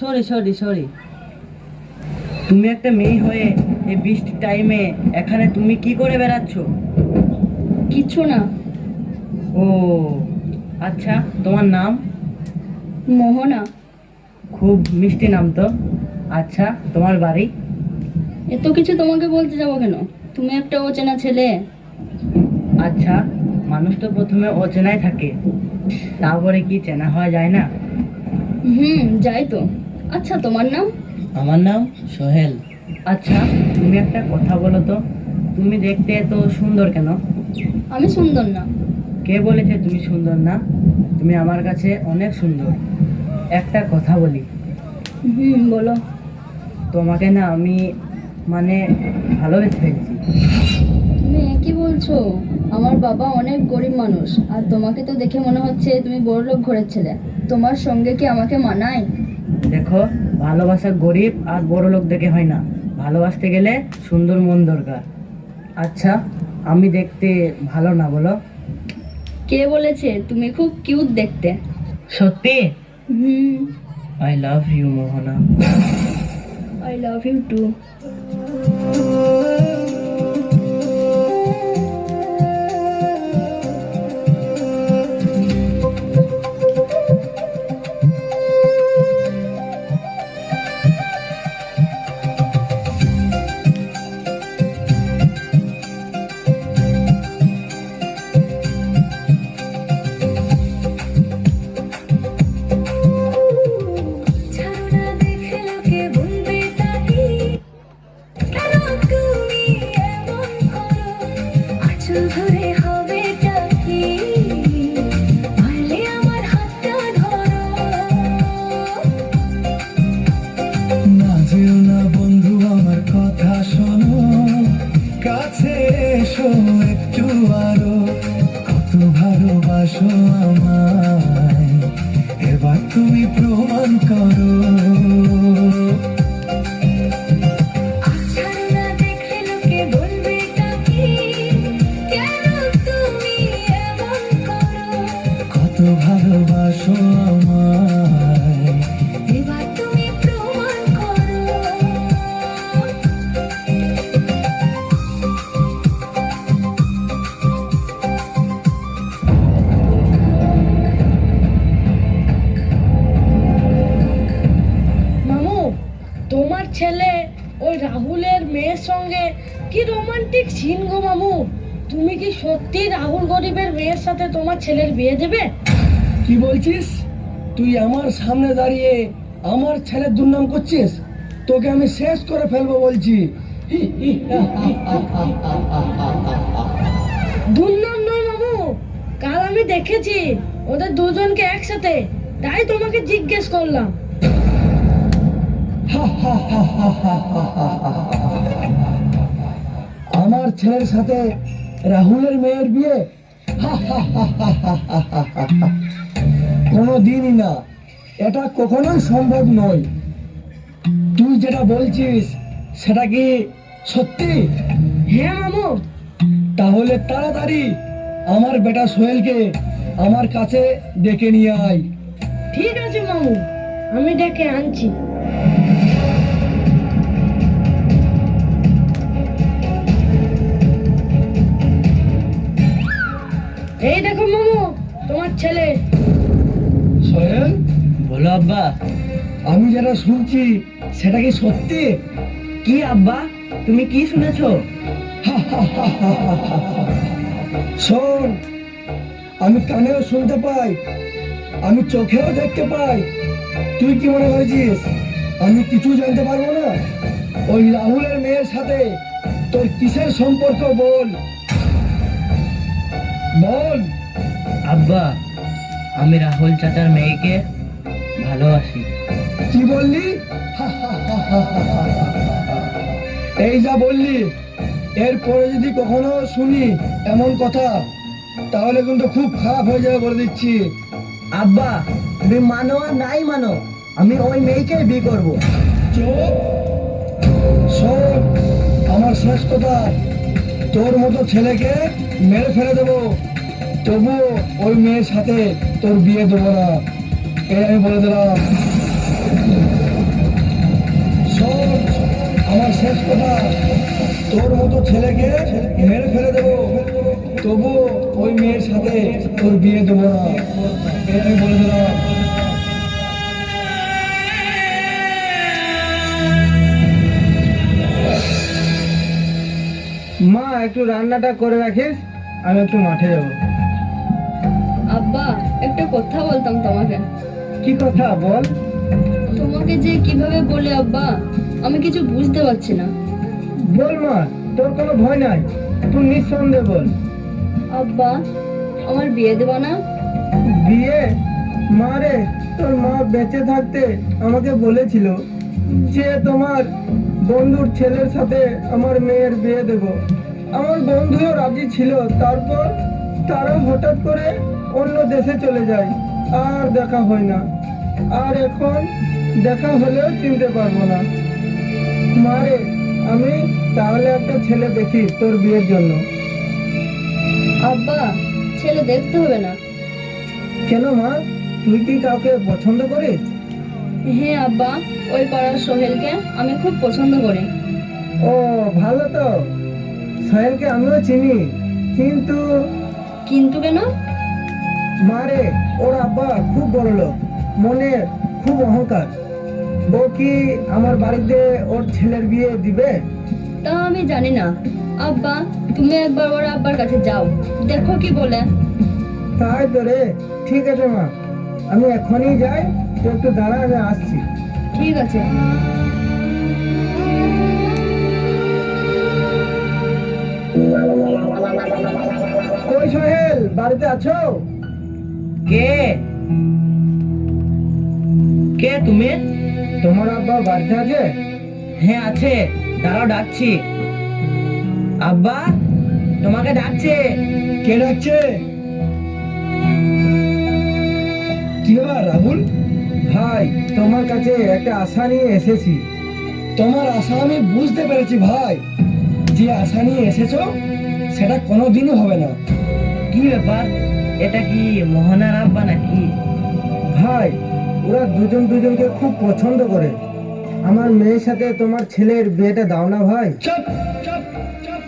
Sorry sorry sorry. তুমি একটা মেয়ে হয়ে এই বৃষ্টির টাইমে এখানে তুমি কি করে বেড়াচ্ছ? কিছু না। ও আচ্ছা, তোমার নাম? মোহনা। খুব মিষ্টি নাম তো। আচ্ছা, তোমার বাড়ি? এত কিছু তোমাকে বলতে যাবো কেন? তুমি একটা অচেনা ছেলে। আচ্ছা, মানুষ তো প্রথমে অচেনাই থাকে, তারপরে কি চেনা হওয়া যায় না? যাই তো। আচ্ছা, তোমার নাম? আমার নাম সোহেল। আচ্ছা, তুমি একটা কথা বলো তো, তুমি দেখতে এত সুন্দর কেন? আমি সুন্দর না। কে বলেছে তুমি সুন্দর না? তুমি আমার কাছে অনেক সুন্দর। একটা কথা বলি, বলো। তোমাকে না আমি মানে ভালোবেসে ফেলছি। তুমি একই বলছো? আমার বাবা অনেক গরিব মানুষ, আর তোমাকে তো দেখে মনে হচ্ছে তুমি বড়লোক ঘরের ছেলে। তোমার সঙ্গে কি আমাকে মানায়? দেখো, ভালোবাসা গরিব আর বড় লোক দেখে হয় না, ভালোবাসতে গেলে সুন্দর মন দরকার। আচ্ছা, আমি দেখতে ভালো না বলো? কে বলেছে? তুমি খুব কিউট দেখতে। সত্যি? হুম। I love you Mohona. I love you too. ধরে হবেটা কি, পারলে আমার হাতটা ধরো। না যেও না বন্ধু, আমার কথা শোনো, কাছে এসো একটু আরো। কত ভালোবাসো আমায়, এবার তুমি প্রমাণ করো। ছাড়ো না, দেখলে লোকে বলবেটা কি, কেন তুমি এমন করো। কত ভালোবাসো আমায়, এবার তুমি প্রমাণ করো। মামু, তোমার ছেলে ওই রাহুলের মেয়ের সঙ্গে কি রোমান্টিক সিন গো মামু। তুমি কি সত্যি রাহুল গরিবের মেয়ের সাথে তোমার ছেলের বিয়ে দেবে? কি বলছিস? তুই আমার সামনে দাঁড়িয়ে আমার ছেলের দুর্নাম করছিস? তোকে আমি শেষ করে ফেলবো বলছি। দুর্নাম নয় মামু, কাল আমি দেখেছি ওদের দুজনকে একসাথে, তাই তোমাকে জিজ্ঞেস করলাম। আমার ছেলের সাথে রাহুলের মেয়ের বিয়ে? কোনো দিনই না, এটা কখনোই সম্ভব নয়। তুই যেটা বলছিস সেটা কি সত্যি? হ্যাঁ মামু। তাহলে তাড়াতাড়ি আমার বেটা সোহেলকে আমার কাছে ডেকে নিয়ে আয়। ঠিক আছে মামু, আমি ডেকে আনছি। এই দেখো মামু, তোমার ছেলে। সোহেল, বলো আব্বা। আমি যেটা শুনছি সেটা কি সত্যি? কি আব্বা, তুমি কি শুনেছো? শোন, আমি কানেও শুনতে পাই, আমি চোখেও দেখতে পাই। তুই কি মনে করেছিস আমি কিছু জানতে পারবো না? ওই রাহুলের মেয়ের সাথে তোর কিসের সম্পর্ক বল, বল। আব্বা, আমি রাহুল চাচার মেয়েকে ভালোবাসি। কি বললি? এই যা বললি, এরপরে যদি কখনো শুনি এমন কথা, তাহলে কিন্তু খুব খারাপ হয়ে যাবে বলে দিচ্ছি। আব্বা, তুমি মানো আর নাই মানো, আমি ওই মেয়েকে বিয়ে করবো। চুপ! শোন, আমার শেষ কথা, তোর মতো ছেলেকে মেরে ফেলে দেবো, তবুও ওই মেয়ের সাথে তোর বিয়ে দেবো না, এই আমি বলে দিলাম। আমার শেষ কথা, তোর মতো ছেলেকে মেরে ফেলে দেবো, তবু ওই মেয়ের সাথে তোর বিয়ে দেবো না, এটা আমি বলে দিলাম। মা একটু রান্নাটা করে রাখিস, আমি একটু মাঠে যাব। আব্বা, একটা কথা বলতাম তোমাকে। কি কথা বল? তোমাকে যে কিভাবে বলে আব্বা, আমি কিছু বুঝতে পারছি না। বল মা, তোর কোনো ভয় নাই, তুই নিঃসন্দেহে বল। আব্বা, আমার বিয়ে দেবো না? বিয়ে? মা রে, তোর মা বেঁচে থাকতে আমাকে বলেছিল যে তোমার বন্ধুর ছেলের সাথে আমার মেয়ের বিয়ে দেব। আমার বন্ধুও রাজি ছিল, তারপর তারা হঠাৎ করে অন্য দেশে চলে যায়, আর দেখা হয় না। আর এখন দেখা হলেও চিনতে পারবো না। মা রে, আমি তাহলে একটা ছেলে দেখি তোর বিয়ের জন্য। আব্বা, ছেলে দেখতে হবে না। কেন মা, তুই কি কাউকে পছন্দ করিস? হ্যাঁ আব্বা, ওই পাড়ার সোহেলকে আমি খুব পছন্দ করি। ও ভালো তো, সোহেলকে আমিও চিনি, কিন্তু কিন্তু কেন? মারে, ওর আব্বা খুব বড় লোক, মনে খুব অহংকার। ও কি আমার বাড়িতে ওর ছেলের বিয়ে দিবে? তা আমি জানি না। আব্বা, তুমি একবার ওর আব্বার কাছে যাও, দেখো কি বলে। তাই তো রে, ঠিক আছে মা, আমি এখনই যাই, তো একটু দাঁড়া, আমি আসছি। ঠিক আছে। কই সোহেল, বাড়িতে আছো? কে কে তুমি? তোমার আব্বা বাড়িতে আছে? হ্যাঁ আছে, দাঁড়াও ডাকছি। আব্বা, তোমাকে ডাকছে। কে ডাকছে? কি ব্যাপার রাহুল? ভাই, তোমার কাছে একটা আশা নিয়ে এসেছি। তোমার আশা আমি বুঝতে পেরেছি ভাই, যে আশা নিয়ে এসেছো সেটা কোনোদিনই হবে না। কি ব্যাপার, এটা কি মোহনার আব্বা নাকি? ভাই, ওরা দুজন দুজনকে খুব পছন্দ করে। আমার মেয়ের সাথে তোমার ছেলের বিয়েটা দাও না ভাই। চুপ চুপ চুপ।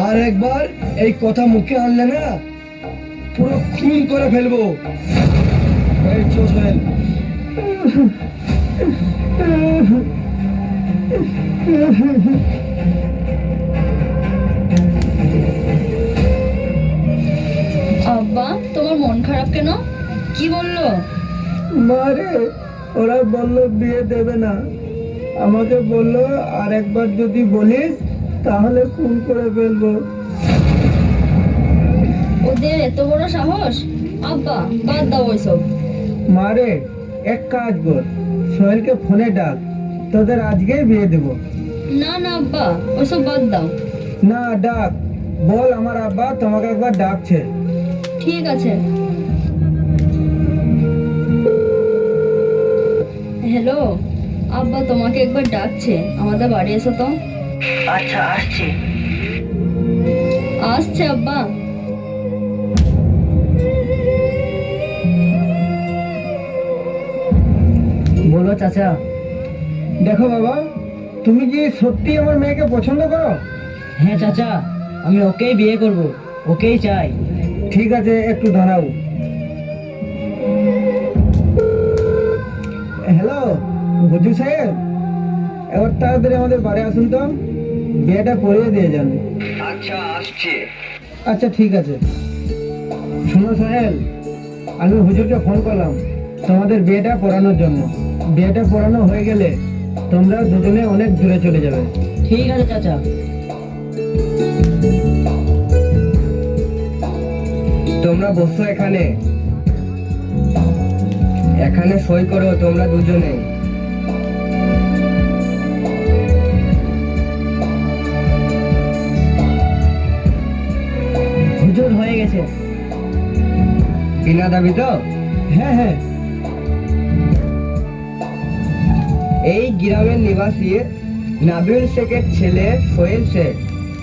আর একবার এই কথা মুখে আনলে না, পুরো খুন করে ফেলবো। এই চল সোহেল। আব্বা, তোমার মন খারাপ কেন? কি বললো? মারে, ওরা বললো বিয়ে দেবে না, আমাকে বললো আর একবার যদি বলিস তাহলে খুন করে ফেলবো। ওদের এত বড় সাহস! আব্বা, বাদ দাও ওইসব। মারে, এক কাজ কর, সোহেলকে ফোনে ডাক, তোদের আজকেই বিয়ে দেবো। না না আব্বা, ওইসব বাদ দাও। না, ডাক, বল আমার আব্বা তোমাকে একবার ডাকছে। ঠিক আছে। হ্যালো আব্বা, তোমাকে একবার ডাকছে, আমাদের বাড়ি এসো তো। আচ্ছা, আসছি। আসছে আব্বা। বলো চাচা। দেখো বাবা, তুমি কি সত্যি আমার মেয়েকে পছন্দ করো? হ্যাঁ চাচা, আমি ওকেই বিয়ে করব, ওকেই চাই। ঠিক আছে, একটু দাঁড়াও। হ্যালো বুঝু সাহেব, এবার তাড়াতাড়ি আমাদের বাড়ি আসুন তো, বিয়েটা পড়িয়ে দিয়ে যান। আচ্ছা, আসছি। আচ্ছা ঠিক আছে। শোনো সোহেল, আমি হুজুরকে ফোন করলাম তোমাদের বিয়েটা পড়ানোর জন্য। বিয়েটা পড়ানো হয়ে গেলে তোমরা দুজনে অনেক দূরে চলে যাবে। ঠিক আছে চাচা। তোমরা বসো এখানে, এখানে সই করো তোমরা দুজনে। হুজুর, হয়ে গেছে। বিনা দাবি তো? হ্যাঁ হ্যাঁ। এই গ্রামের নিবাসী নাবিল শেখের ছেলে সোহেল শেখ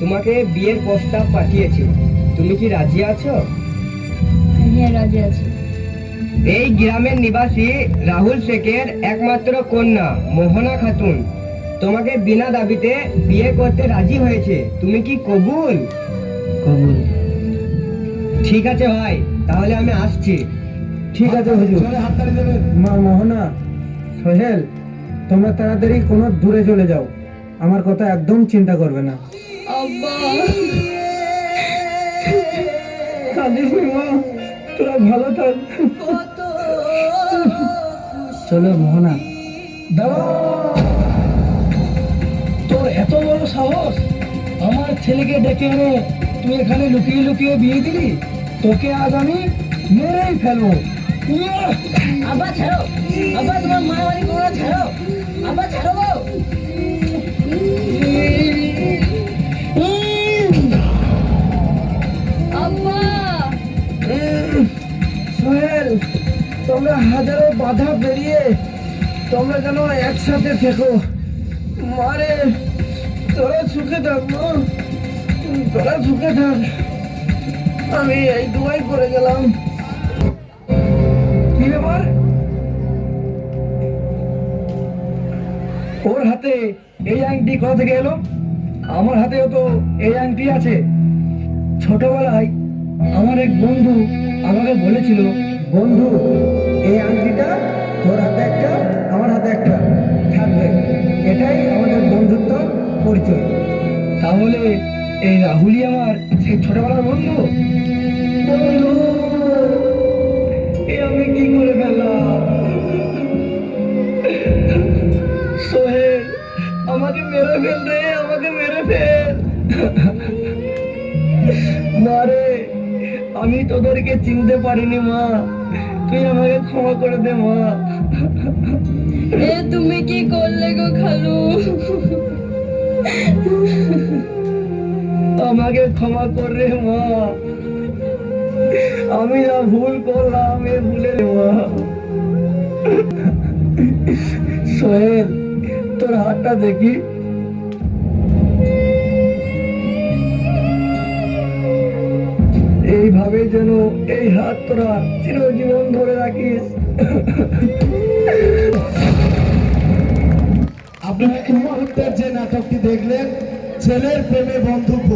তোমাকে বিয়ের প্রস্তাব পাঠিয়েছে, তুমি কি রাজি আছো? হ্যাঁ, রাজি আছি। এই গ্রামের নিবাসী রাহুল শেখের একমাত্র কন্যা মোহনা খাতুন তোমাকে বিনা দাবিতে বিয়ে করতে রাজি হয়েছে, তুমি কি কবুল? কবুল। ঠিক আছে ভাই, তাহলে আমি আসছি। ঠিক আছে হুজুর। মা মোহনা, সোহেল, তোমরা তাড়াতাড়ি কোনো দূরে চলে যাও, আমার কথা একদম চিন্তা করবে না। আব্বা, কাঁদিস না মা, তোরা ভালো থাক। চলো মোহনা। দাঁড়া! তোর এত বড় সাহস, আমার ছেলেকে ডেকে এনে তুই এখানে লুকিয়ে লুকিয়ে বিয়ে দিলি? তোকে আজ আমি মেরেই ফেলবো। ইয়াহ! আব্বা ছাড়ো, আব্বা তোমার মা বাড়ি কোনা ছাড়ো, আব্বা ছাড়ো গো। আব্বা, সোহেল, তোমরা হাজারো বাধা পেরিয়ে তোমরা যেন একসাথে থেকো। মারে, তোরা সুখে থাক মা, তোরা সুখে থাক। আমি এই দুয়াই করে গেলাম। কি ব্যাপার? ওর হাতে এই আংটি কোথা থেকে এলো? আমার হাতেও তো এই আংটি আছে। ছোটবেলায় আমার এক বন্ধু আমাকে বলেছিল, বন্ধু এই আংটিটা তোর হাতে একটা আমার হাতে একটা থাকবে, এটাই আমাদের বন্ধুত্ব পরিচয়। তাহলে এই রাহুলই আমার সেই ছোটবেলার বন্ধু? বন্ধু, এ আমি কি করে ফেললাম? সোহেল, আমাকে মেরে ফেল রে, আমাকে মেরে ফেল। মারে, আমি তোদেরকে চিনতে পারিনি মা, তুই আমাকে ক্ষমা করে দে মা। এ তুমি কি করলে গো খালু? আমাকে ক্ষমা কর রে মা, আমি যা ভুল করলাম এ ভুলে মা। সোহেল, তোর হাতটা দেখি। এইভাবে যেন এই হাত তোরা চিরজীবন ধরে রাখিস। আপনারা এই মুহূর্তের যে নাটকটি দেখলেন, ছেলের প্রেমে বন্ধু খুন।